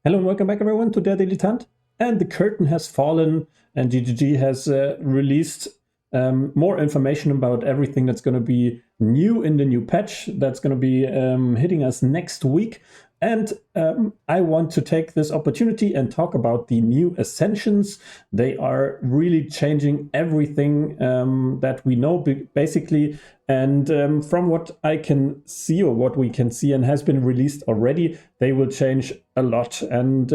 Hello and welcome back everyone to Der Dilettant. And the curtain has fallen and GGG has released more information about everything that's going to be new in the new patch that's going to be hitting us next week. And I want to take this opportunity and talk about the new Ascensions. They are really changing everything that we know, basically. And from what I can see, or what we can see and has been released already, they will change a lot. And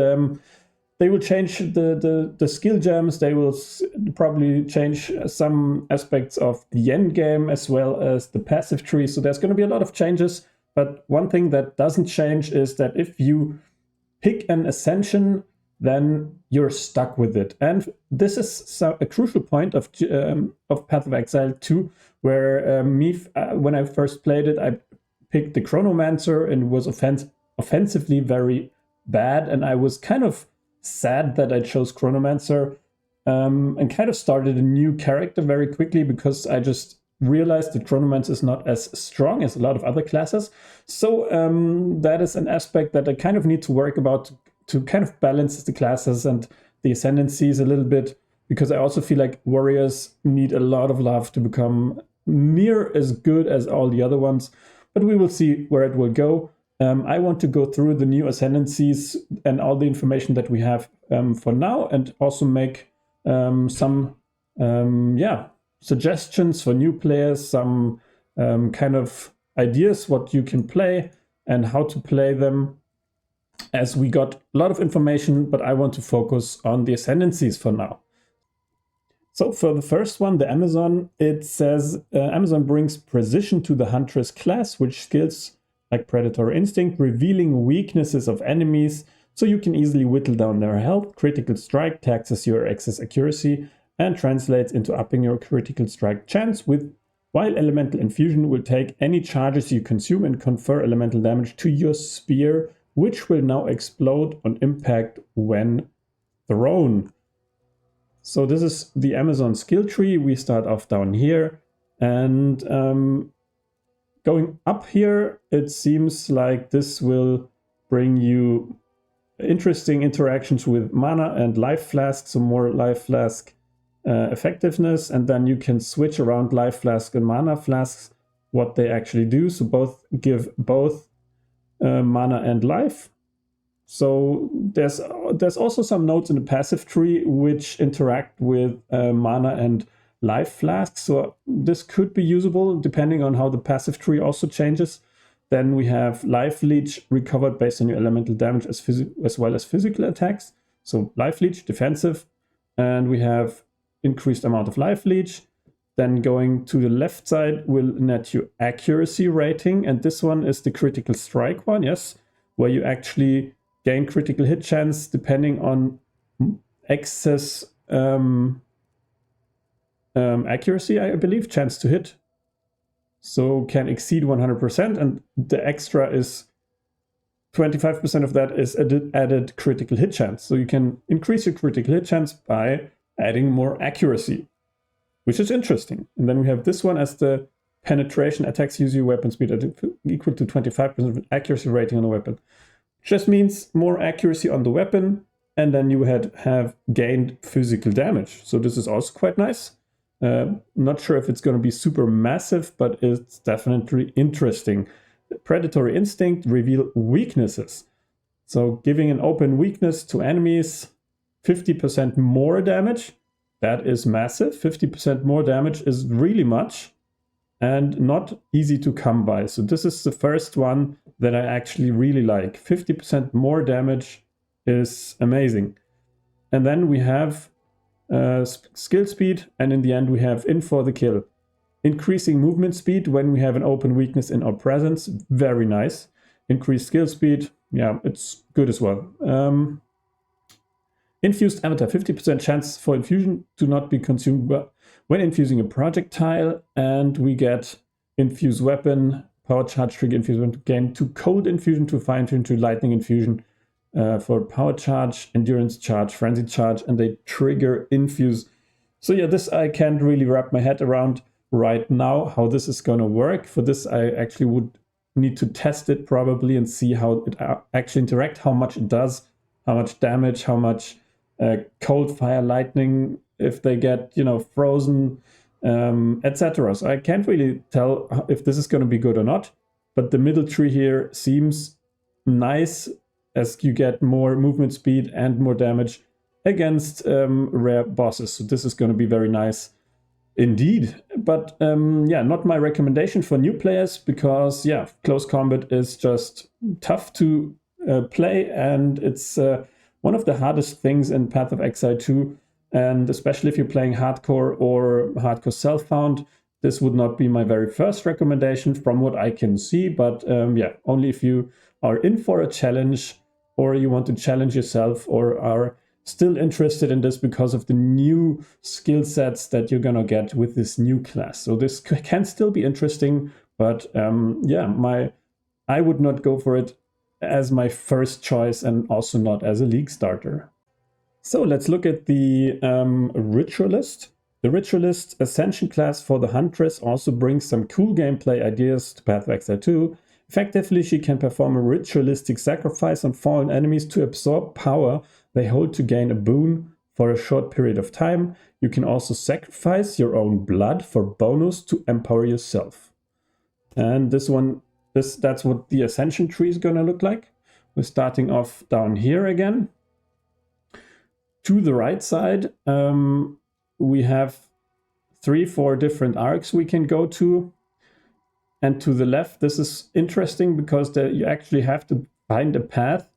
they will change the skill gems. They will probably change some aspects of the end game as well as the passive tree. So there's going to be a lot of changes. But one thing that doesn't change is that if you pick an ascension, then you're stuck with it. And this is a crucial point of Path of Exile 2, where when I first played it, I picked the Chronomancer and it was offensively very bad. And I was kind of sad that I chose Chronomancer and kind of started a new character very quickly because I just realized that Chronomancer is not as strong as a lot of other classes. So that is an aspect that I kind of need to work about to kind of balance the classes and the ascendancies a little bit, because I also feel like warriors need a lot of love to become near as good as all the other ones. But we will see where it will go. I want to go through the new ascendancies and all the information that we have for now, and also make some suggestions for new players, some kind of ideas what you can play and how to play them, as we got a lot of information, but I want to focus on the ascendancies for now. So for the first one, the Amazon, it says Amazon brings precision to the Huntress class, which skills like Predatory Instinct, revealing weaknesses of enemies so you can easily whittle down their health. Critical Strike taxes your excess accuracy and translates into upping your critical strike chance, while Elemental Infusion will take any charges you consume and confer elemental damage to your spear, which will now explode on impact when thrown. So this is the Amazon skill tree. We start off down here, and going up here, it seems like this will bring you interesting interactions with mana and life flask, so more life flask effectiveness, and then you can switch around life flask and mana flasks, what they actually do. So both give both mana and life. So there's also some nodes in the passive tree which interact with mana and life flasks. So this could be usable depending on how the passive tree also changes. Then we have life leech recovered based on your elemental damage as well as physical attacks. So life leech defensive, and we have increased amount of life leech. Then going to the left side will net you accuracy rating, and this one is the critical strike one, yes, where you actually gain critical hit chance depending on excess accuracy, I believe, chance to hit. So can exceed 100%, and the extra is 25% of that is added critical hit chance. So you can increase your critical hit chance by adding more accuracy, which is interesting. And then we have this one as the penetration attacks use your weapon speed equal to 25% of accuracy rating on the weapon. Just means more accuracy on the weapon, and then you have gained physical damage. So this is also quite nice. Not sure if it's going to be super massive, but it's definitely interesting. Predatory Instinct, reveal weaknesses. So giving an open weakness to enemies, 50% more damage. That is massive. 50% more damage is really much and not easy to come by. So this is the first one that I actually really like. 50% more damage is amazing. And then we have skill speed, and in the end we have in for the kill. Increasing movement speed when we have an open weakness in our presence, very nice. Increased skill speed, yeah, it's good as well. Infused Avatar, 50% chance for infusion to not be consumed when infusing a projectile, and we get infused weapon, power charge trigger infused weapon, gain to cold infusion, to fire infusion, to lightning infusion, for power charge, endurance charge, frenzy charge, and they trigger infuse. So yeah, this I can't really wrap my head around right now, how this is going to work. For this, I actually would need to test it probably and see how it actually interacts, how much it does. how much damage, how much cold fire, lightning, if they get, you know, frozen, etc. So I can't really tell if this is going to be good or not, but the middle tree here seems nice as you get more movement speed and more damage against rare bosses. So this is going to be very nice indeed. But yeah, not my recommendation for new players, because yeah, close combat is just tough to play, and it's one of the hardest things in Path of Exile 2. And especially if you're playing hardcore or hardcore self-found, this would not be my very first recommendation from what I can see. But yeah, only if you are in for a challenge, or you want to challenge yourself, or are still interested in this because of the new skill sets that you're gonna get with this new class. So this can still be interesting, but yeah, I would not go for it as my first choice, and also not as a league starter. So let's look at the Ritualist. The Ritualist Ascension class for the Huntress also brings some cool gameplay ideas to Path of Exile 2. Effectively, she can perform a ritualistic sacrifice on fallen enemies to absorb power they hold to gain a boon for a short period of time. You can also sacrifice your own blood for bonus to empower yourself. And this one, that's what the Ascension tree is going to look like. We're starting off down here again. To the right side, we have 3-4 different arcs we can go to. And to the left, this is interesting because you actually have to find a path,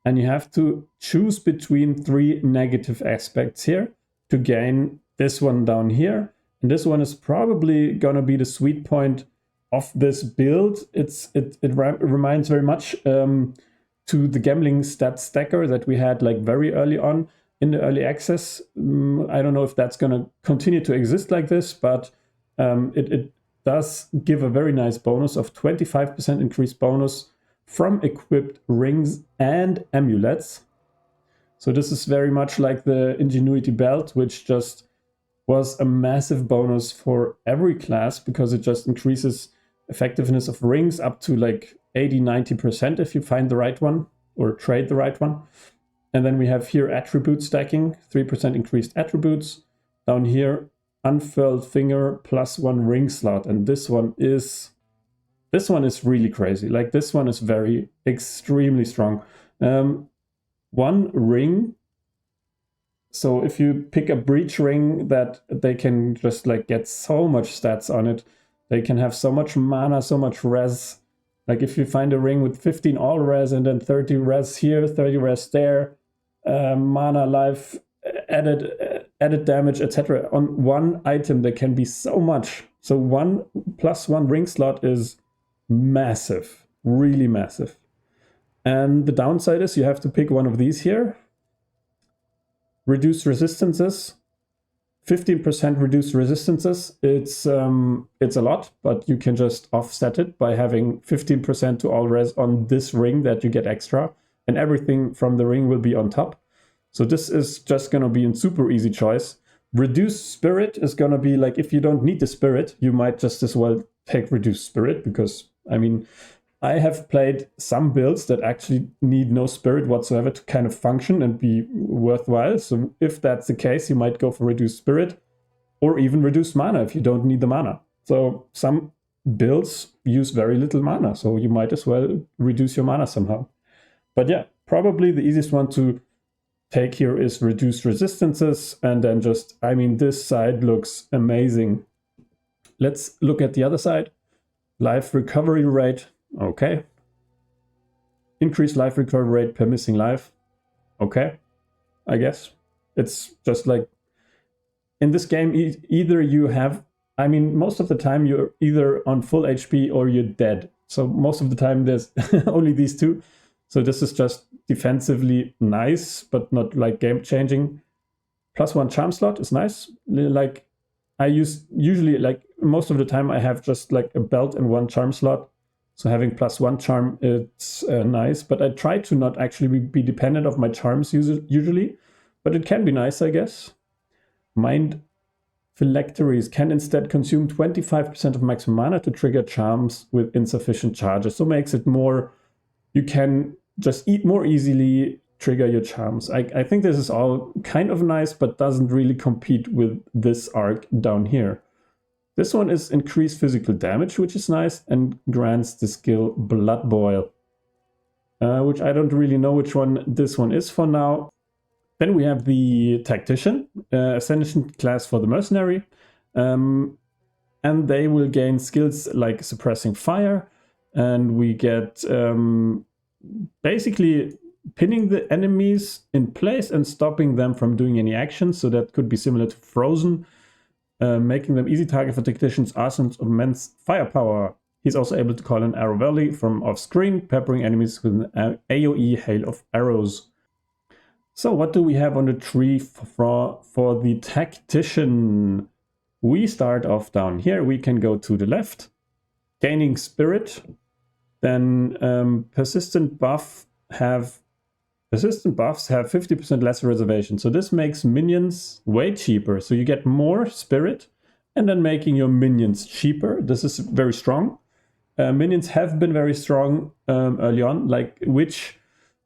and you have to choose between 3 negative aspects here to gain this one down here. And this one is probably gonna be the sweet point of this build. It reminds very much to the gambling stat stacker that we had like very early on in the early access. I don't know if that's gonna continue to exist like this, but it does give a very nice bonus of 25% increased bonus from equipped rings and amulets. So this is very much like the Ingenuity Belt, which just was a massive bonus for every class, because it just increases effectiveness of rings up to like 80-90% if you find the right one or trade the right one. And then we have here attribute stacking, 3% increased attributes. Down here, unfurled finger plus 1 ring slot, and this one is really crazy. Like, this one is very extremely strong. 1 ring. So if you pick a breach ring, that they can just like get so much stats on it. They can have so much mana, so much res. Like if you find a ring with 15 all res and then 30 res here, 30 res there, mana, life, added damage, etc. On one item, there can be so much. So 1 + 1 ring slot is massive, really massive. And the downside is you have to pick one of these here. Reduced resistances, 15% reduced resistances. It's a lot, but you can just offset it by having 15% to all res on this ring that you get extra, and everything from the ring will be on top. So this is just gonna be a super easy choice. Reduced spirit is gonna be like, if you don't need the spirit, you might just as well take reduced spirit, because I mean, I have played some builds that actually need no spirit whatsoever to kind of function and be worthwhile. So if that's the case, you might go for reduced spirit, or even reduced mana if you don't need the mana. So some builds use very little mana, so you might as well reduce your mana somehow. But yeah, probably the easiest one to take here is reduced resistances, and then just, I mean, this side looks amazing. Let's look at the other side. Life recovery rate. Okay. Increased life recovery rate per missing life. Okay, I guess. It's just like, in this game, either you have, I mean, most of the time you're either on full HP or you're dead. So most of the time there's only these two. So this is just defensively nice, but not like game changing. +1 charm slot is nice. Like, I usually, like most of the time I have just like a belt and 1 charm slot. So having +1 charm, it's nice, but I try to not actually be dependent of my charms usually, but it can be nice, I guess. Mind Phylacteries can instead consume 25% of maximum mana to trigger charms with insufficient charges. So makes it more, you can just eat more easily, trigger your charms. I think this is all kind of nice, but doesn't really compete with this arc down here. This one is increased physical damage, which is nice, and grants the skill Blood Boil, which I don't really know which one this one is for now. Then we have the Tactician, Ascendency class for the Mercenary, and they will gain skills like suppressing fire, and we get basically pinning the enemies in place and stopping them from doing any action. So that could be similar to Frozen, making them easy target for Tactician's arsenals of immense firepower. He's also able to call an arrow volley from off-screen, peppering enemies with an AoE hail of arrows. So what do we have on the tree for the Tactician? We start off down here. We can go to the left, gaining spirit. Then persistent buffs have 50% less reservation. So this makes minions way cheaper. So you get more spirit and then making your minions cheaper. This is very strong. Minions have been very strong early on, like Witch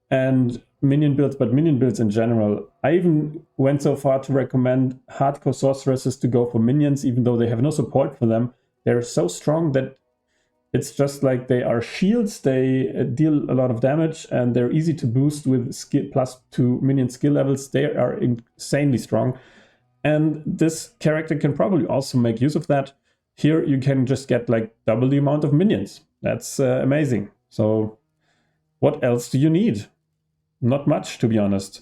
and minion builds, but minion builds in general. I even went so far to recommend hardcore sorceresses to go for minions, even though they have no support for them. They're so strong that it's just like they are shields, they deal a lot of damage, and they're easy to boost with skill +2 minion skill levels. They are insanely strong. And this character can probably also make use of that. Here you can just get like double the amount of minions. That's amazing. So what else do you need? Not much, to be honest.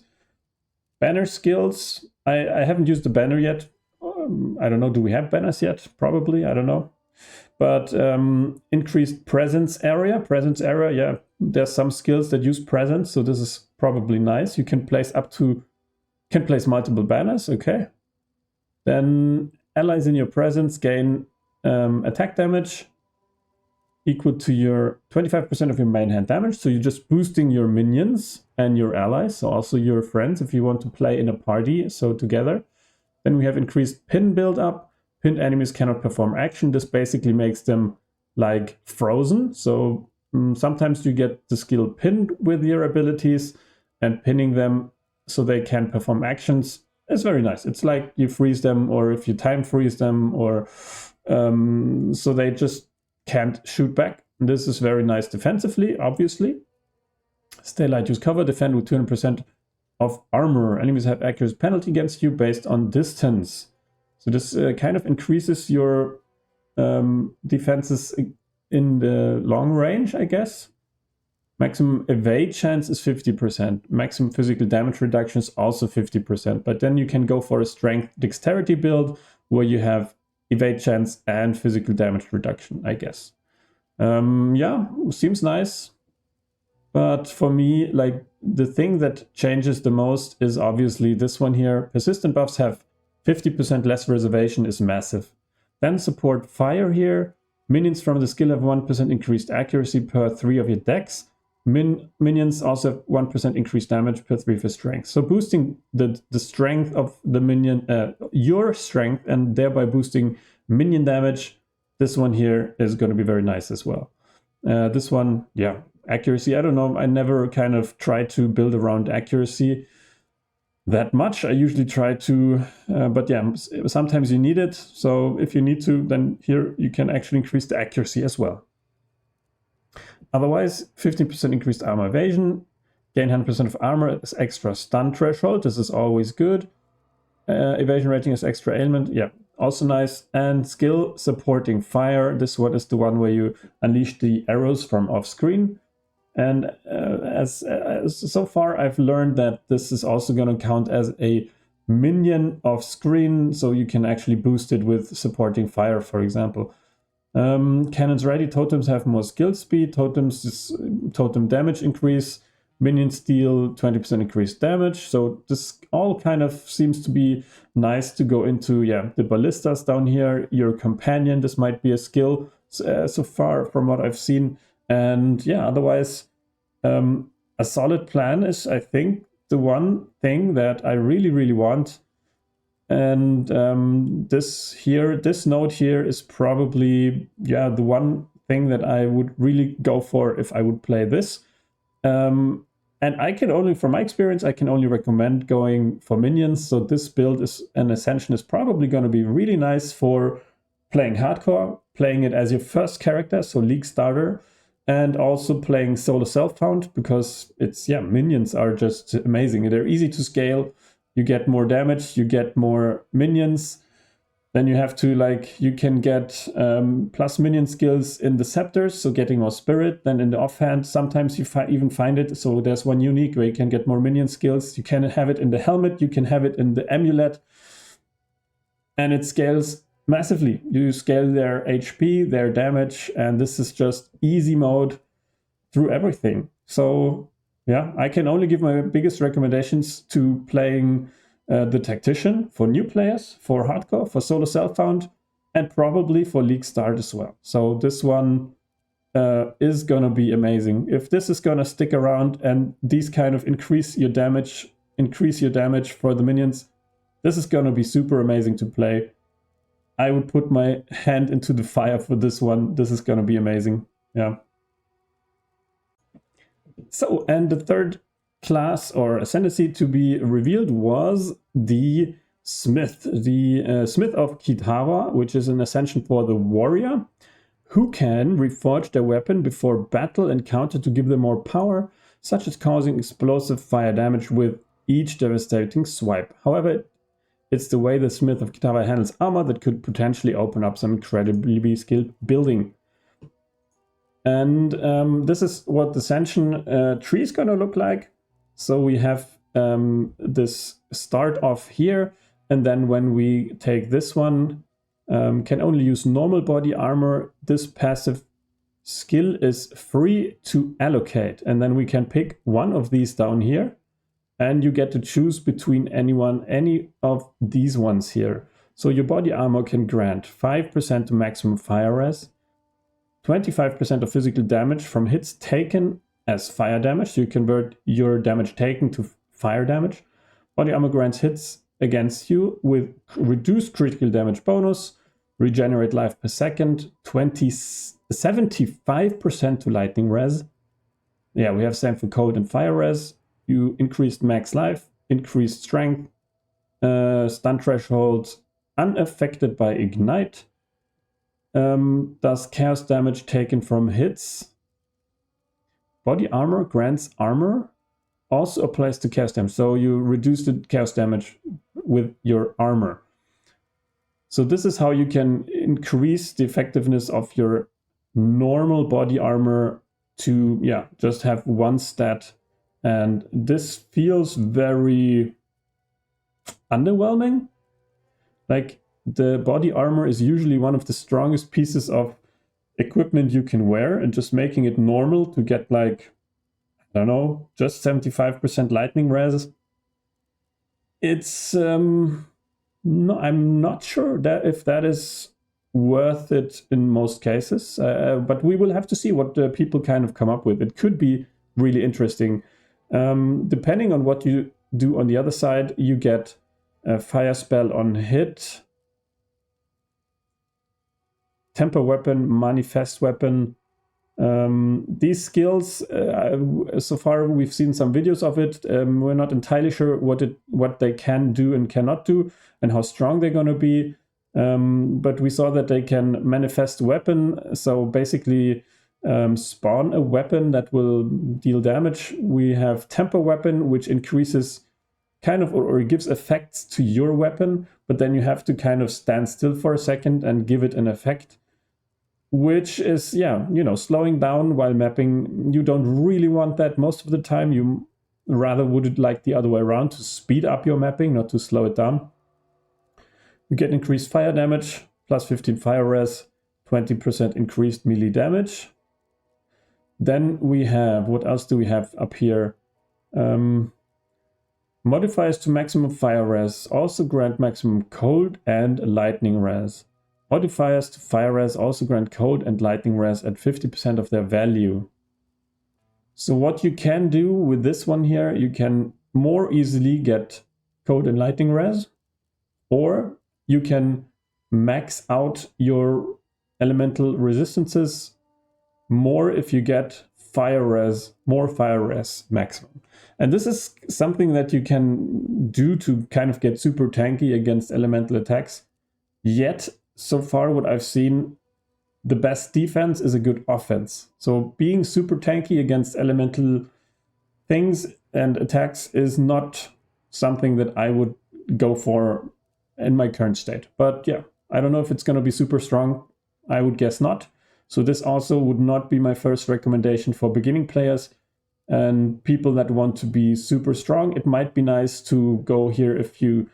Banner skills. I haven't used the banner yet. I don't know, do we have banners yet? Probably, I don't know. But increased presence area, yeah, there's some skills that use presence, so this is probably nice. You can place multiple banners, okay. Then allies in your presence gain attack damage equal to your 25% of your main hand damage, so you're just boosting your minions and your allies, so also your friends if you want to play in a party, so together. Then we have increased pin build up. Pinned enemies cannot perform action. This basically makes them like Frozen. So sometimes you get the skill pinned with your abilities, and pinning them so they can perform actions is very nice. It's like you freeze them, or if you time freeze them, or so they just can't shoot back. This is very nice defensively, obviously. Stay light, use cover, defend with 200% of armor. Enemies have accuracy penalty against you based on distance. So this kind of increases your defenses in the long range, I guess. Maximum evade chance is 50%. Maximum physical damage reduction is also 50%. But then you can go for a strength dexterity build where you have evade chance and physical damage reduction, I guess. Yeah, seems nice. But for me, like the thing that changes the most is obviously this one here. Persistent buffs have 50% less reservation is massive. Then support fire here. Minions from the skill have 1% increased accuracy per 3 of your decks. Minions also have 1% increased damage per 3 for strength. So boosting the strength of the minion, your strength, and thereby boosting minion damage. This one here is going to be very nice as well. This one, yeah, accuracy. I don't know. I never kind of try to build around accuracy that much. I usually try to, but yeah, sometimes you need it. So if you need to, then here you can actually increase the accuracy as well. Otherwise, 15% increased armor evasion, gain 100% of armor as extra stun threshold. This is always good. Evasion rating as extra ailment. Yeah, also nice. And skill supporting fire. This one is the one where you unleash the arrows from off screen. And as so far, I've learned that this is also going to count as a minion off screen, so you can actually boost it with supporting fire, for example. Cannons ready. Totems have more skill speed. Totems is totem damage increase. Minions deal 20% increased damage. So this all kind of seems to be nice to go into. Yeah, the ballistas down here. Your companion. This might be a skill so far from what I've seen. And yeah, otherwise, a solid plan is, I think, the one thing that I really, really want. And this note here is probably, yeah, the one thing that I would really go for if I would play this. And I can only, from my experience, I can only recommend going for minions. So this build is an Ascension is probably going to be really nice for playing hardcore, playing it as your first character, so League starter, and also playing solo self-found, because it's, yeah, minions are just amazing. They're easy to scale. You get more damage, you get more minions. Then you have to, like, you can get plus minion skills in the scepters, so getting more spirit. Then in the offhand, sometimes you even find it. So there's one unique where you can get more minion skills. You can have it in the helmet, you can have it in the amulet. And it scales massively. You scale their HP, their damage, and this is just easy mode through everything. So yeah, I can only give my biggest recommendations to playing the Tactician for new players, for hardcore, for solo self-found, and probably for League start as well. So this one is gonna be amazing. If this is gonna stick around and these kind of increase your damage for the minions, this is gonna be super amazing to play. I would put my hand into the fire for this one. This is gonna be amazing. Yeah. So, and the third class or ascendancy to be revealed was the Smith, the Smith of Kitava, which is an ascension for the warrior, who can reforge their weapon before battle encounter to give them more power, such as causing explosive fire damage with each devastating swipe. However, it's the way the Smith of Kitava handles armor that could potentially open up some incredibly skilled building. And this is what the Ascension tree is going to look like. So we have this start off here, and then when we take this one, can only use normal body armor. This passive skill is free to allocate, and then we can pick one of these down here, and you get to choose between any of these ones here. So your body armor can grant 5% to maximum fire res, 25% of physical damage from hits taken as fire damage, so you convert your damage taken to fire damage. Body armor grants hits against you with reduced critical damage bonus, regenerate life per second, 75% to lightning res. Yeah, we have same for cold and fire res. You increased max life, increased strength, stun threshold, unaffected by ignite. Does chaos damage taken from hits. Body armor grants armor, also applies to chaos damage. So you reduce the chaos damage with your armor. So this is how you can increase the effectiveness of your normal body armor to, yeah, just have one stat. And this feels very underwhelming. Like, the body armor is usually one of the strongest pieces of equipment you can wear, and just making it normal to get, like, I don't know, just 75% lightning res. It's no, I'm not sure that if that is worth it in most cases, but we will have to see what people kind of come up with. It could be really interesting. Depending on what you do on the other side, you get a fire spell on hit, temper weapon, manifest weapon. These skills, so far we've seen some videos of it. We're not entirely sure what they can do and cannot do, and how strong they're going to be. But we saw that they can manifest weapon, so basically spawn a weapon that will deal damage. We have temper weapon, which increases kind of, or gives effects to your weapon, but then you have to kind of stand still for a second and give it an effect, which is, yeah, you know, slowing down while mapping. You don't really want that most of the time. You rather would like the other way around, to speed up your mapping, not to slow it down. You get increased fire damage, plus 15 fire res, 20% increased melee damage. Then we have, what else do we have up here? Modifiers to maximum fire res also grant maximum cold and lightning res. Modifiers to fire res also grant cold and lightning res at 50% of their value. So what you can do with this one here, you can more easily get cold and lightning res, or you can max out your elemental resistances more if you get fire res, more fire res maximum. And this is something that you can do to kind of get super tanky against elemental attacks. Yet, so far what I've seen, the best defense is a good offense. So being super tanky against elemental things and attacks is not something that I would go for in my current state. But yeah, I don't know if it's going to be super strong. I would guess not. So this also would not be my first recommendation for beginning players and people that want to be super strong. It might be nice to go here if you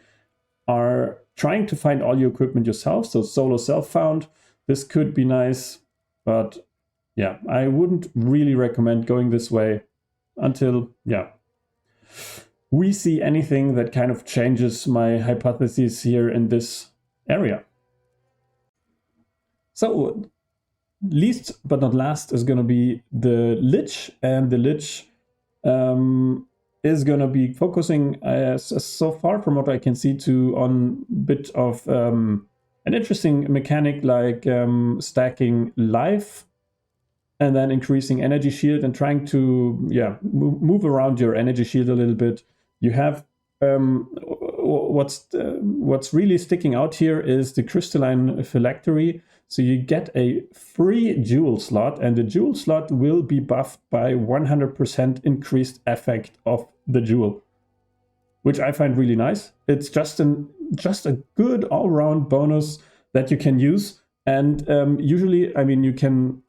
are trying to find all your equipment yourself. So solo self-found, this could be nice. But yeah, I wouldn't really recommend going this way until, yeah, we see anything that kind of changes my hypothesis here in this area. So least but not last is going to be the Lich, and the Lich is going to be focusing, so far from what I can see, on a bit of an interesting mechanic like stacking life and then increasing energy shield and trying to move around your energy shield a little bit. You have what's really sticking out here is the crystalline phylactery. So you get a free jewel slot, and the jewel slot will be buffed by 100% increased effect of the jewel, which I find really nice. It's just a good all-round bonus that you can use. And usually, I mean, you can,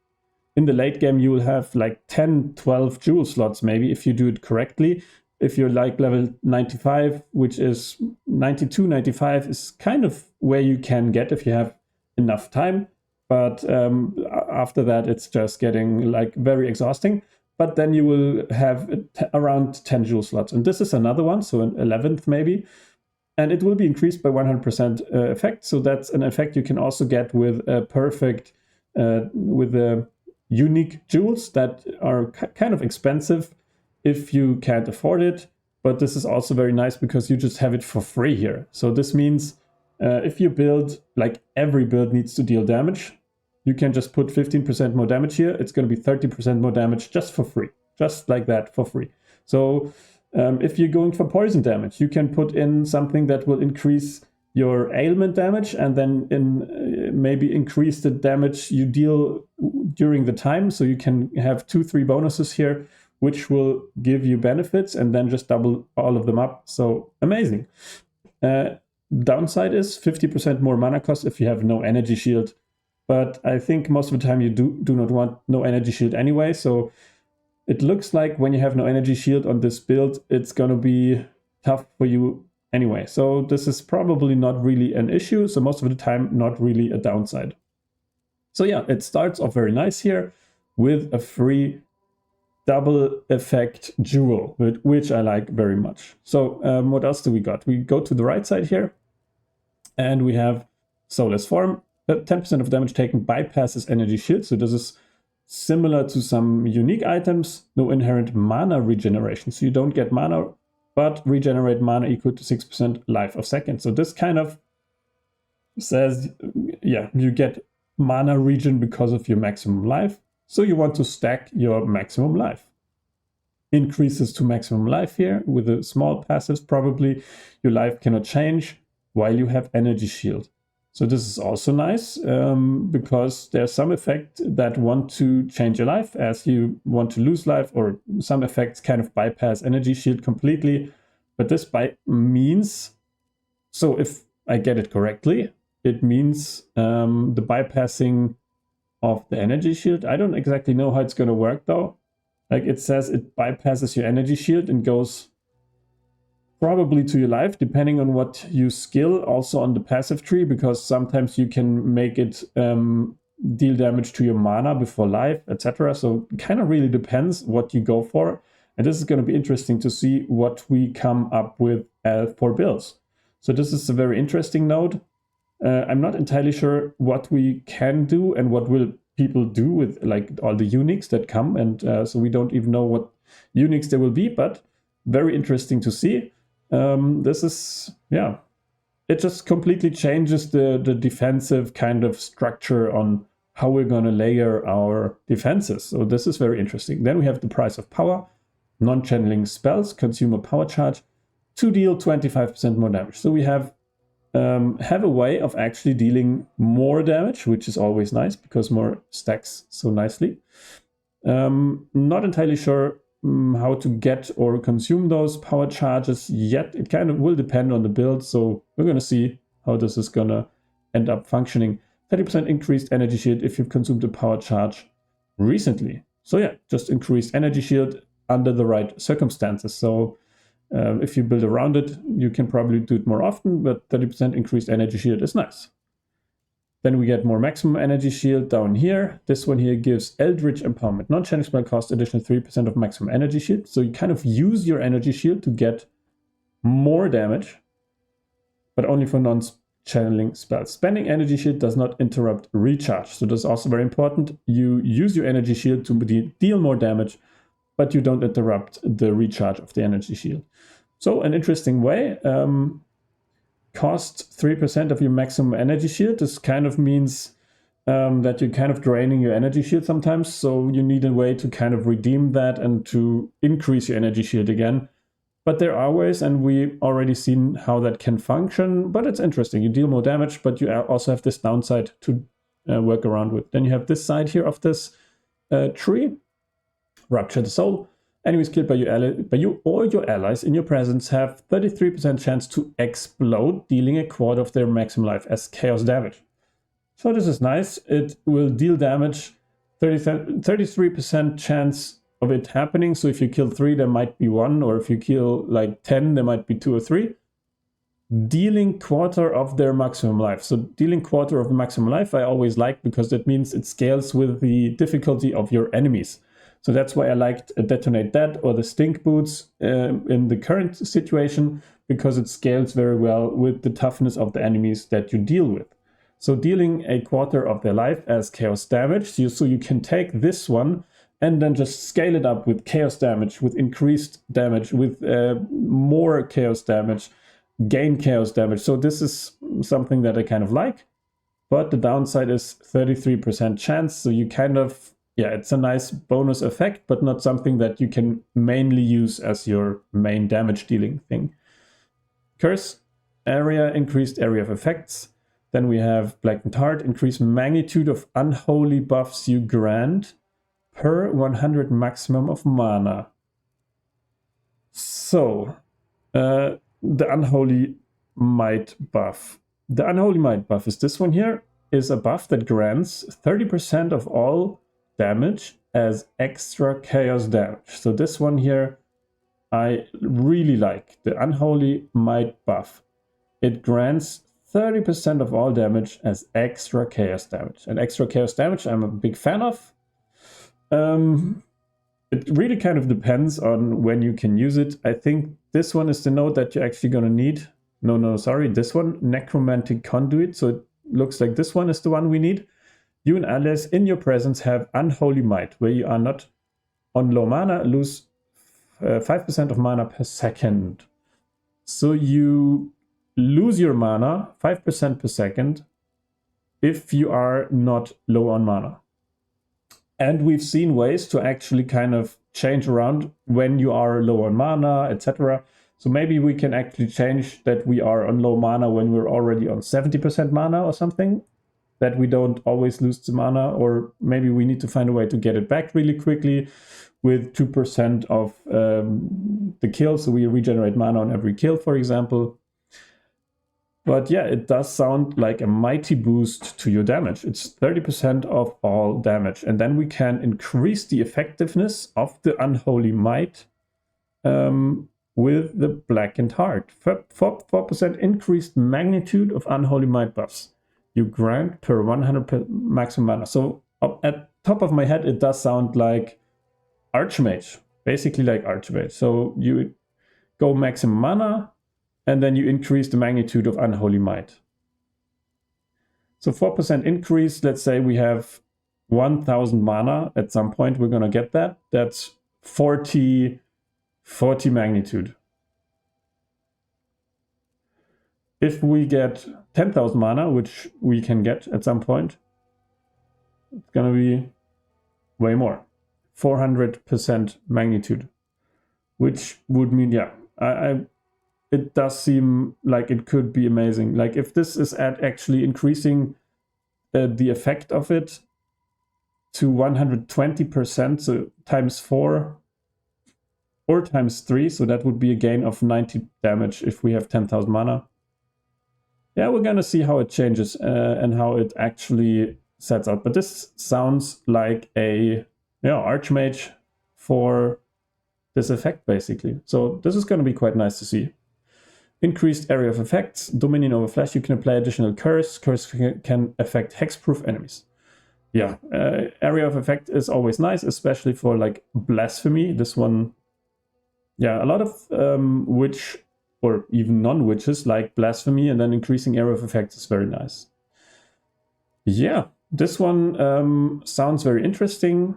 in the late game, you will have like 10, 12 jewel slots maybe if you do it correctly. If you're like level 95, which is 92, 95 is kind of where you can get if you have enough time. But after that, it's just getting like very exhausting. But then you will have around 10 jewel slots. And this is another one, so an 11th maybe. And it will be increased by 100% effect. So that's an effect you can also get with a perfect, with the unique jewels that are kind of expensive if you can't afford it. But this is also very nice because you just have it for free here. So this means if you build, like every build needs to deal damage, you can just put 15% more damage here. It's going to be 30% more damage just for free, just like that for free. So if you're going for poison damage, you can put in something that will increase your ailment damage and then maybe increase the damage you deal during the time. So you can have 2-3 bonuses here, which will give you benefits and then just double all of them up. So amazing. Downside is 50% more mana cost if you have no energy shield. But I think most of the time you do not want no energy shield anyway. So it looks like when you have no energy shield on this build, it's going to be tough for you anyway. So this is probably not really an issue. So most of the time, not really a downside. So yeah, it starts off very nice here with a free double effect jewel, which I like very much. So what else do we got? We go to the right side here and we have Soulless Form. 10% of damage taken bypasses energy shield. So this is similar to some unique items. No inherent mana regeneration. So you don't get mana, but regenerate mana equal to 6% life of second. So this kind of says, yeah, you get mana regen because of your maximum life. So you want to stack your maximum life. Increases to maximum life here with a small passives. Probably your life cannot change while you have energy shield. So this is also nice because there's some effect that want to change your life as you want to lose life, or some effects kind of bypass energy shield completely. But this means, so if I get it correctly, it means the bypassing of the energy shield. I don't exactly know how it's going to work though. Like it says it bypasses your energy shield and goes probably to your life, depending on what you skill, also on the passive tree, because sometimes you can make it deal damage to your mana before life, etc. So it kind of really depends what you go for. And this is going to be interesting to see what we come up with for builds. So this is a very interesting node. I'm not entirely sure what we can do and what will people do with like all the uniques that come. And so we don't even know what uniques there will be, but very interesting to see. This is, yeah, it just completely changes the defensive kind of structure on how we're going to layer our defenses. So this is very interesting. Then we have the price of power. Non-channeling spells consume a power charge to deal 25% more damage. So we have a way of actually dealing more damage, which is always nice because more stacks so nicely. Not entirely sure how to get or consume those power charges yet. It kind of will depend on the build, so we're going to see how this is going to end up functioning. 30% increased energy shield if you've consumed a power charge recently. So yeah, just increased energy shield under the right circumstances. So if you build around it, you can probably do it more often, but 30% increased energy shield is nice. Then we get more maximum energy shield down here. This one here gives Eldritch Empowerment. Non-channeling spell cost additional 3% of maximum energy shield. So you kind of use your energy shield to get more damage, but only for non-channeling spells. Spending energy shield does not interrupt recharge. So that's also very important. You use your energy shield to deal more damage, but you don't interrupt the recharge of the energy shield. So an interesting way. Cost 3% of your maximum energy shield. This kind of means that you're kind of draining your energy shield sometimes. So you need a way to kind of redeem that and to increase your energy shield again. But there are ways, and we've already seen how that can function. But it's interesting. You deal more damage, but you also have this downside to work around with. Then you have this side here of this tree. Rupture the Soul. Enemies killed by you or your allies in your presence have 33% chance to explode, dealing a quarter of their maximum life as chaos damage. So this is nice. It will deal damage, 33% chance of it happening. So if you kill 3, there might be 1, or if you kill like 10, there might be 2 or 3. Dealing quarter of their maximum life. So dealing quarter of the maximum life I always like, because that means it scales with the difficulty of your enemies. So that's why I liked Detonate That or the Stink Boots in the current situation, because it scales very well with the toughness of the enemies that you deal with. So dealing a quarter of their life as chaos damage, so you can take this one and then just scale it up with chaos damage, with increased damage, with more chaos damage, gain chaos damage. So this is something that I kind of like, but the downside is 33% chance. So you kind of, yeah, it's a nice bonus effect, but not something that you can mainly use as your main damage dealing thing. Curse area, increased area of effects. Then we have Blackened Heart, increased magnitude of unholy buffs you grant per 100 maximum of mana. So, the Unholy Might buff. The Unholy Might buff is this one here, is a buff that grants 30% of all damage as extra chaos damage. So this one here I really like, the Unholy Might buff. It grants 30% of all damage as extra chaos damage. And extra chaos damage I'm a big fan of. It really kind of depends on when you can use it. I think this one is the node that you're actually going to need. Sorry, this one, Necromantic Conduit. So it looks like this one is the one we need. You and allies in your presence have Unholy Might, where you are not on low mana, lose 5% of mana per second. So you lose your mana 5% per second if you are not low on mana. And we've seen ways to actually kind of change around when you are low on mana, etc. So maybe we can actually change that we are on low mana when we're already on 70% mana or something, that we don't always lose the mana, or maybe we need to find a way to get it back really quickly with 2% of the kill, so we regenerate mana on every kill, for example. But yeah, it does sound like a mighty boost to your damage. It's 30% of all damage. And then we can increase the effectiveness of the Unholy Might with the Blackened Heart. 4% increased magnitude of Unholy Might buffs you grant per 100 maximum mana. So at top of my head, it does sound like Archmage, basically like Archmage. So you go maximum mana, and then you increase the magnitude of Unholy Might. So 4% increase, let's say we have 1000 mana at some point, we're gonna get that. That's 40 magnitude. If we get 10,000 mana, which we can get at some point, It's gonna be way more. 400% magnitude, which would mean, yeah, it does seem like it could be amazing. Like if this is at actually increasing the effect of it to 120%, so times 4 or times 3, so that would be a gain of 90 damage if we have 10,000 mana. Yeah, we're gonna see how it changes and how it actually sets out. But this sounds like a Archmage for this effect, basically. So this is gonna be quite nice to see. Increased area of effects, Dominion over Flash, you can apply additional curse. Curse can affect hexproof enemies. Yeah, area of effect is always nice, especially for like Blasphemy. This one, yeah, a lot of witch or even non-witches like Blasphemy, and then increasing area of effect is very nice. Yeah, this one sounds very interesting,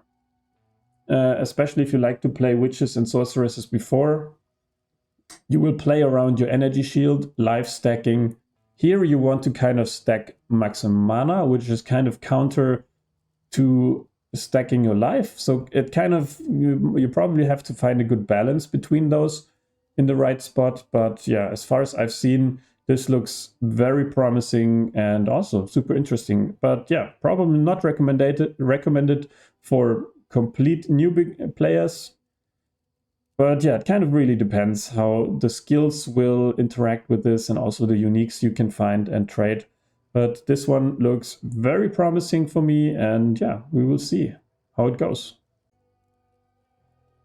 especially if you like to play witches and sorceresses before. You will play around your energy shield, life stacking. Here you want to kind of stack maximum mana, which is kind of counter to stacking your life. So it kind of, you probably have to find a good balance between those in the right spot. But yeah, as far as I've seen, this looks very promising and also super interesting. But yeah, probably not recommended for complete new players. But yeah, it kind of really depends how the skills will interact with this and also the uniques you can find and trade. But this one looks very promising for me, and yeah, we will see how it goes.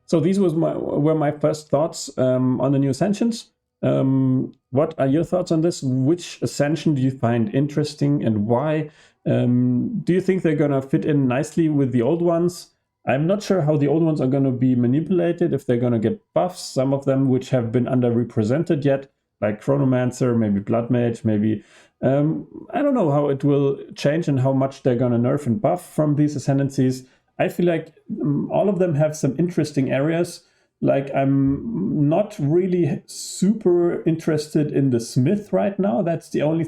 So these were my first thoughts on the new Ascensions. What are your thoughts on this? Which Ascension do you find interesting and why? Do you think they're gonna fit in nicely with the old ones? I'm not sure how the old ones are going to be manipulated, if they're going to get buffs, some of them which have been underrepresented yet, like Chronomancer, maybe Blood Mage, maybe... I don't know how it will change and how much they're going to nerf and buff from these Ascendancies. I feel like all of them have some interesting areas. Like, I'm not really super interested in the Smith right now. That's the only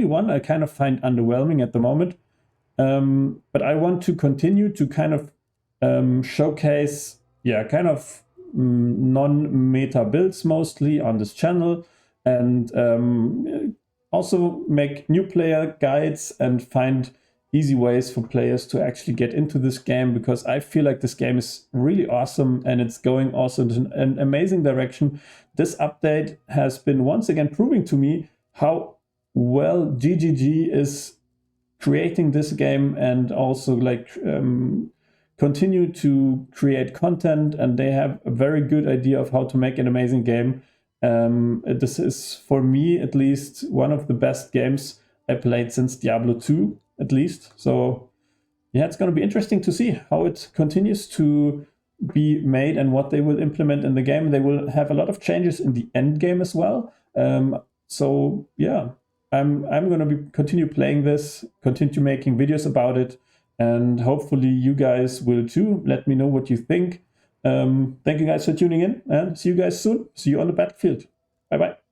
one I kind of find underwhelming at the moment. But I want to continue to kind of showcase, kind of non-meta builds mostly on this channel, and also make new player guides and find easy ways for players to actually get into this game, because I feel like this game is really awesome and it's going also in an amazing direction. This update has been once again proving to me how well GGG is creating this game and also like continue to create content, and they have a very good idea of how to make an amazing game. This is, for me at least, one of the best games I played since Diablo 2 at least. So yeah, it's going to be interesting to see how it continues to be made and what they will implement in the game. They will have a lot of changes in the end game as well. So yeah, I'm going to continue playing this, continue making videos about it, and hopefully you guys will too. Let me know what you think. Thank you guys for tuning in, and see you guys soon. See you on the battlefield. Bye bye.